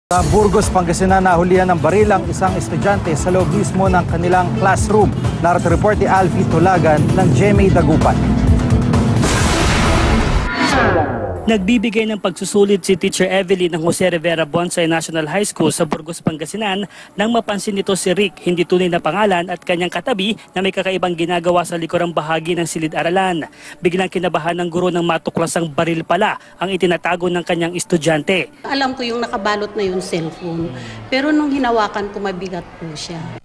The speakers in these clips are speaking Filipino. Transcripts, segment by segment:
Sa Burgos, Pangasinan, nahulihan ng baril ang isang estudyante sa loob mismo ng kanilang classroom. Narito report ni Alfie Tulagan ng GMA Dagupan. Nagbibigay ng pagsusulit si Teacher Evelyn ng Jose Rivera Bonsai National High School sa Burgos, Pangasinan nang mapansin nito si Rick, hindi tunay na pangalan, at kanyang katabi na may kakaibang ginagawa sa likurang bahagi ng silid-aralan. Biglang kinabahan ng guro ng matuklasang baril pala ang itinatago ng kanyang estudyante. Alam ko yung nakabalot na yung cellphone, pero nung hinawakan ko mabigat po siya.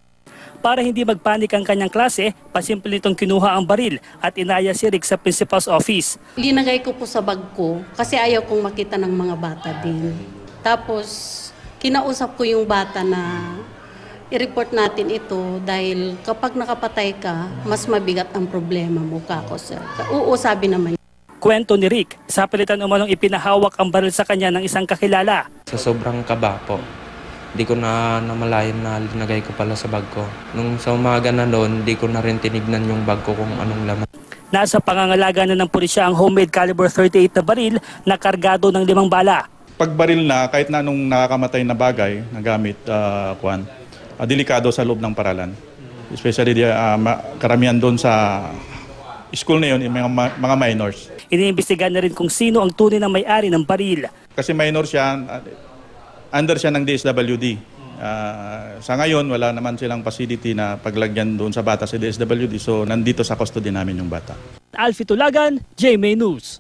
Para hindi magpanik ang kanyang klase, pasimple nitong kinuha ang baril at inaya si Rick sa principal's office. Linagay ko po sa bag ko kasi ayaw kong makita ng mga bata din. Tapos kinausap ko yung bata na i-report natin ito dahil kapag nakapatay ka, mas mabigat ang problema mo kako, sir. Oo, sabi naman. Kwento ni Rick, sa palitan umanong ipinahawak ang baril sa kanya ng isang kakilala. Sa sobrang kaba po, di ko na namalayan na linagay ko pala sa bag ko. Nung sa umaga na noon, di ko na rin tinignan yung bag ko kung anong laman. Nasa pangangalaga na ng pulisya ang homemade caliber 38 na baril na kargado ng 5 bala. Pagbaril na, kahit na anong nakakamatay na bagay na gamit, delikado sa loob ng paralan. Especially karamihan doon sa school na yun, yung mga minors. Iniimbestigahan na rin kung sino ang tunay na may-ari ng baril. Kasi minor siya, under siya ng DSWD. Sa ngayon, wala naman silang facility na paglagyan doon sa bata sa DSWD. So, nandito sa custody namin yung bata. Alfie Tulagan, GMA News.